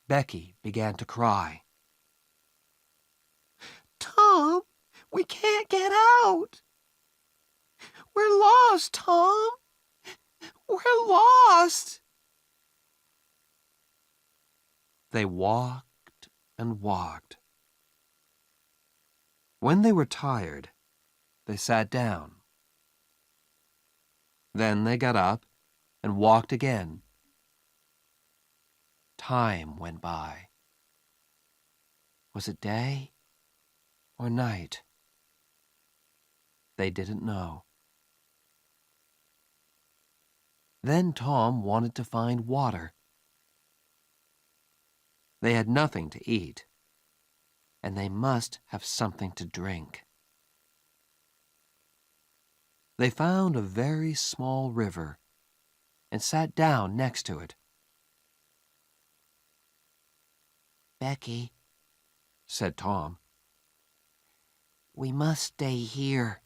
Becky began to cry. "Tom, we can't get out. We're lost, Tom. We're lost." They walked and walked. When they were tired, they sat down. Then they got up and walked again. Time went by. Was it day or night? They didn't know. Then Tom wanted to find water. They had nothing to eat, and they must have something to drink. They found a very small river and sat down next to it. "Becky," said Tom, "we must stay here.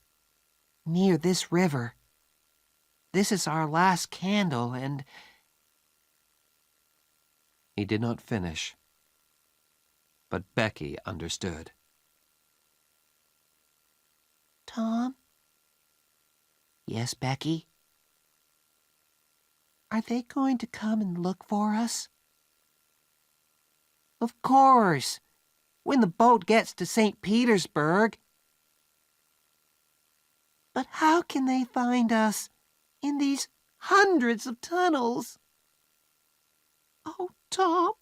near this river. This is our last candle, and He did not finish, but Becky understood. Tom? Yes, Becky? Are they going to come and look for us? Of course, when the boat gets to St. Petersburg. But how can they find us in these hundreds of tunnels? Oh, Tom,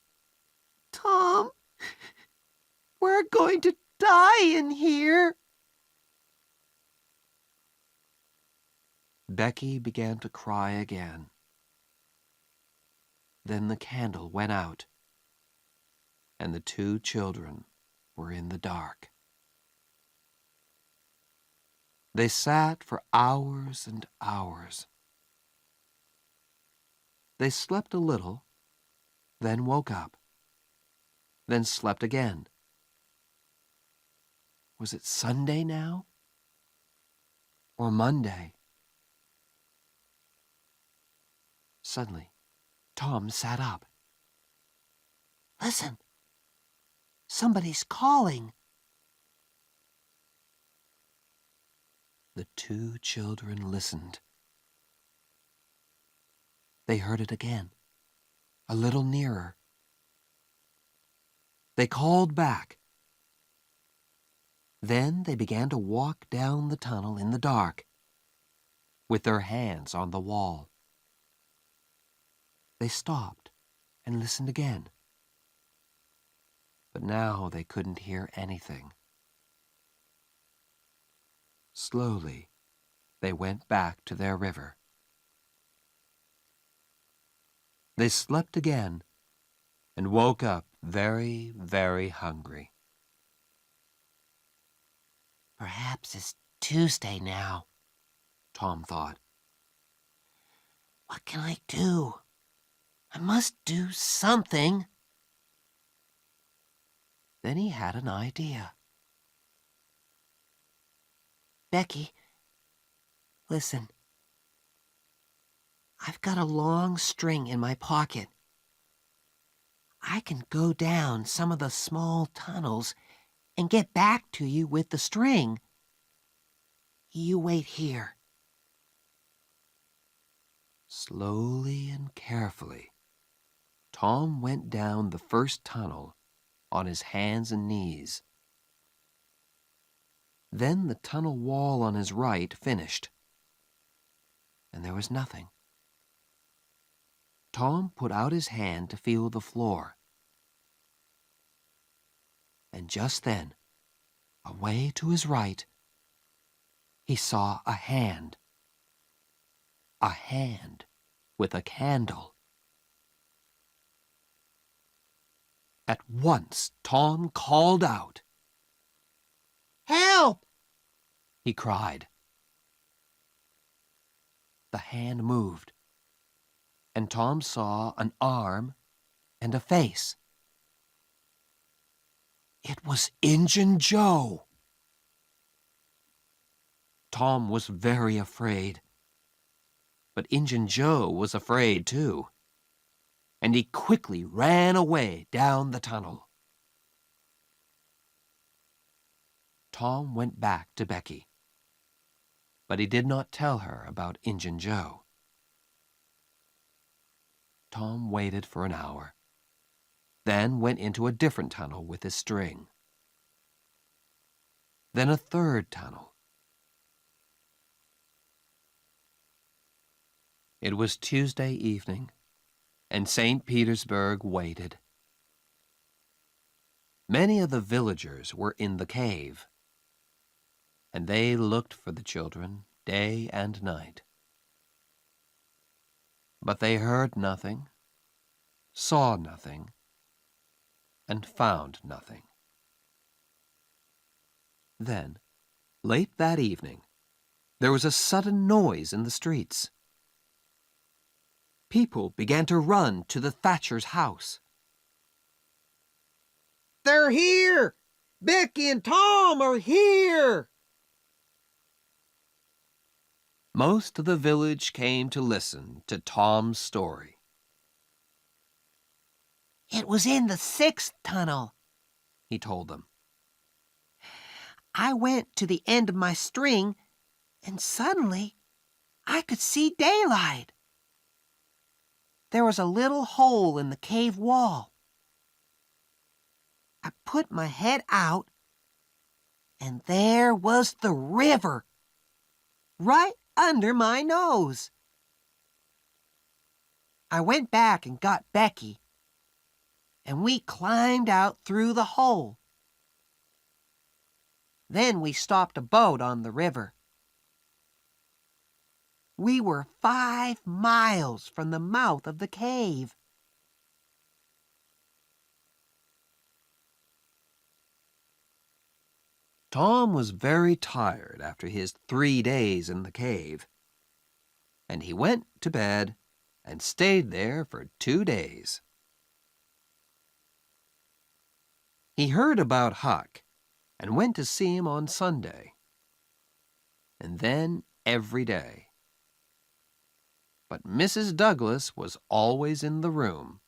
Tom, we're going to die in here. Becky began to cry again. Then the candle went out, and the two children were in the dark. They sat for hours and hours. They slept a little, then woke up, then slept again. Was it Sunday now? Or Monday? Suddenly, Tom sat up. Listen, somebody's calling. The two children listened. They heard it again, a little nearer. They called back. Then they began to walk down the tunnel in the dark, with their hands on the wall. They stopped and listened again. But now they couldn't hear anything. Slowly, they went back to their river. They slept again and woke up very, very hungry. Perhaps it's Tuesday now, Tom thought. What can I do? I must do something. Then he had an idea. Becky, listen. I've got a long string in my pocket. I can go down some of the small tunnels and get back to you with the string. You wait here. Slowly and carefully, Tom went down the first tunnel on his hands and knees. Then the tunnel wall on his right finished, and there was nothing. Tom put out his hand to feel the floor. And just then, away to his right, he saw a hand. A hand with a candle. At once, Tom called out. Help! He cried. The hand moved, and Tom saw an arm and a face. It was Injun Joe. Tom was very afraid, but Injun Joe was afraid too, and he quickly ran away down the tunnel. Tom went back to Becky, but he did not tell her about Injun Joe. Tom waited for an hour, then went into a different tunnel with his string. Then a third tunnel. It was Tuesday evening, and St. Petersburg waited. Many of the villagers were in the cave, and they looked for the children day and night. But they heard nothing, saw nothing, and found nothing. Then, late that evening, there was a sudden noise in the streets. People began to run to the Thatcher's house. They're here! Becky and Tom are here! Most of the village came to listen to Tom's story. It was in the 6th tunnel, He told them. I went to the end of my string, and suddenly I could see daylight. There was a little hole in the cave wall. I put my head out, and there was the river, right under my nose. I went back and got Becky, and we climbed out through the hole. Then we stopped a boat on the river. We were 5 miles from the mouth of the cave. Tom was very tired after his 3 days in the cave, and he went to bed and stayed there for 2 days. He heard about Huck and went to see him on Sunday, and then every day. But Mrs. Douglas was always in the room.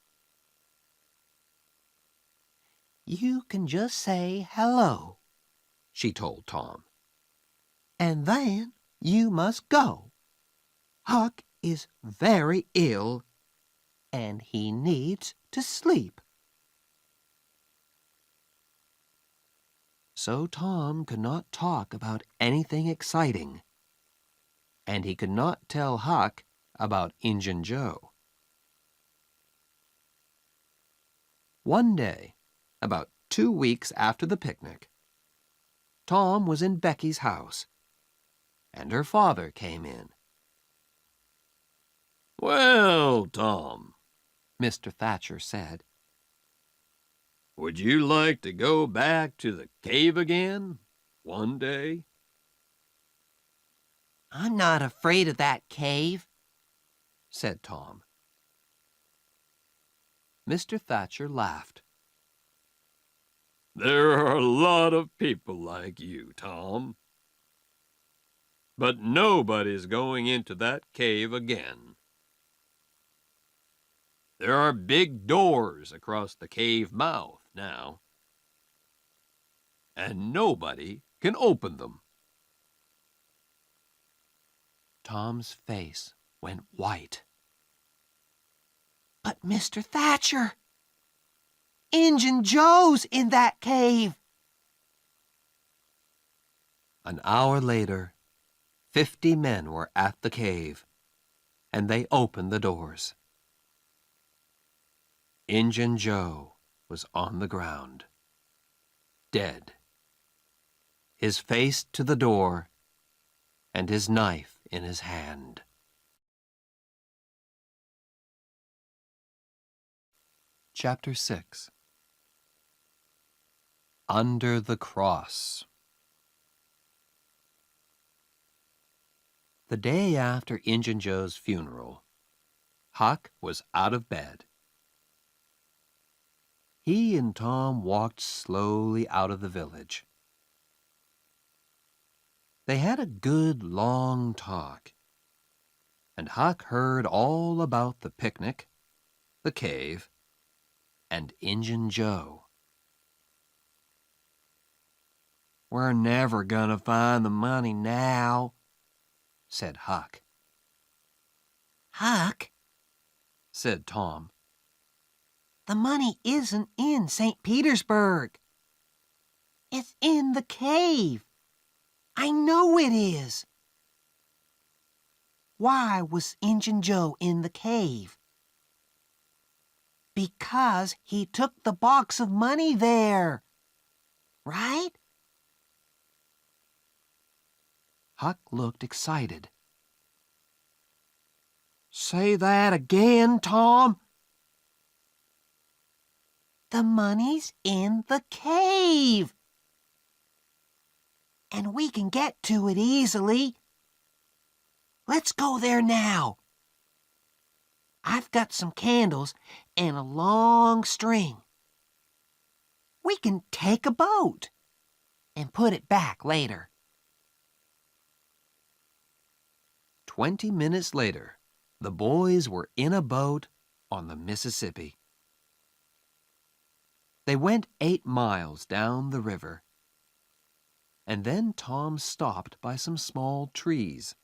You can just say hello, She told Tom. and then you must go. Huck is very ill, and he needs to sleep. So Tom could not talk about anything exciting, and he could not tell Huck about Injun Joe. One day, about 2 weeks after the picnic, Tom was in Becky's house, and her father came in. Well, Tom, Mr. Thatcher said, would you like to go back to the cave again one day? I'm not afraid of that cave, said Tom. Mr. Thatcher laughed. There are a lot of people like you, Tom. But nobody's going into that cave again. There are big doors across the cave mouth now, and nobody can open them. Tom's face went white. But Mr. Thatcher, Injun Joe's in that cave. An hour later, 50 men were at the cave, and they opened the doors. Injun Joe was on the ground, dead, his face to the door and his knife in his hand. Chapter 6. Under the Cross. The day after Injun Joe's funeral, Huck was out of bed. He and Tom walked slowly out of the village. They had a good long talk, and Huck heard all about the picnic, the cave, and Injun Joe. We're never gonna find the money now, said Huck. Huck, Said Tom. the money isn't in St. Petersburg. It's in the cave. I know it is. Why was Injun Joe in the cave? Because he took the box of money there, right? Huck looked excited. Say that again, Tom. The money's in the cave. And we can get to it easily. Let's go there now. I've got some candles and a long string. We can take a boat and put it back later. 20 minutes later, the boys were in a boat on the Mississippi. They went 8 miles down the river, and then Tom stopped by some small trees.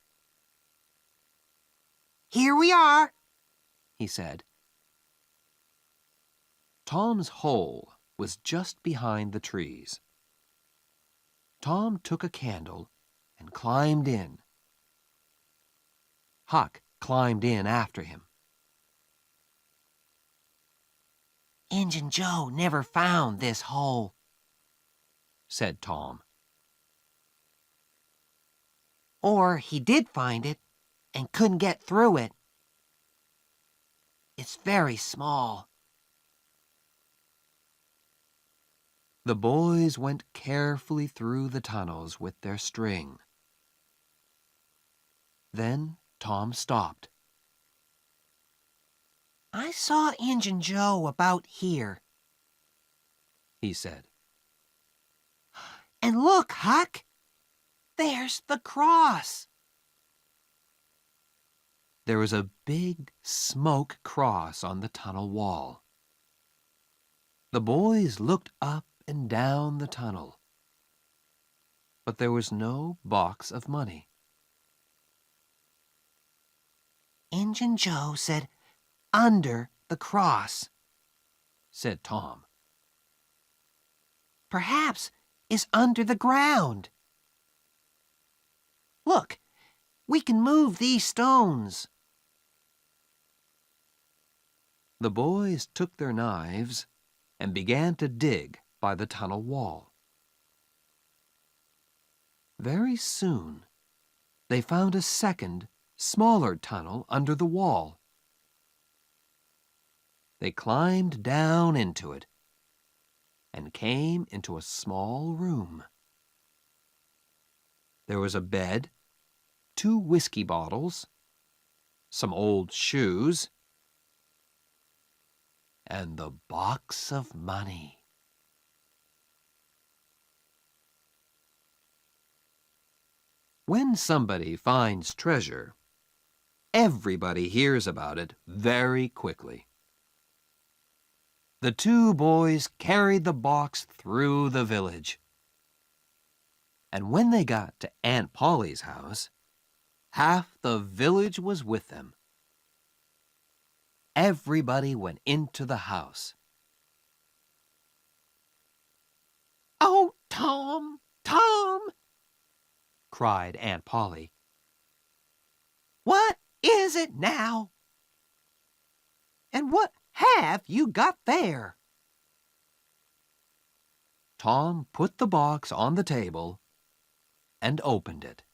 Here we are, he said. Tom's hole was just behind the trees. Tom took a candle and climbed in. Huck climbed in after him. Injun Joe never found this hole, said Tom. Or he did find it and couldn't get through it. It's very small. The boys went carefully through the tunnels with their string. Then Tom stopped. I saw Injun Joe about here, he said. And look, Huck, there's the cross. There was a big smoke cross on the tunnel wall. The boys looked up and down the tunnel, but there was no box of money. Injun Joe said under the cross, said Tom. Perhaps it's under the ground. Look, we can move these stones. The boys took their knives and began to dig by the tunnel wall. Very soon, they found a second, smaller tunnel under the wall. They climbed down into it and came into a small room. There was a bed, 2 whiskey bottles, some old shoes, and the box of money. When somebody finds treasure, everybody hears about it very quickly. The 2 boys carried the box through the village. And when they got to Aunt Polly's house, half the village was with them. Everybody went into the house. Oh, Tom, Tom, cried Aunt Polly. what is it now? And what have you got there? Tom put the box on the table and opened it.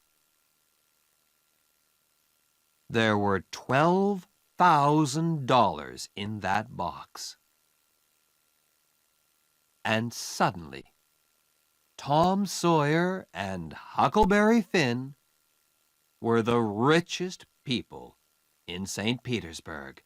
There were $12,000 in that box. And suddenly, Tom Sawyer and Huckleberry Finn were the richest people in St. Petersburg.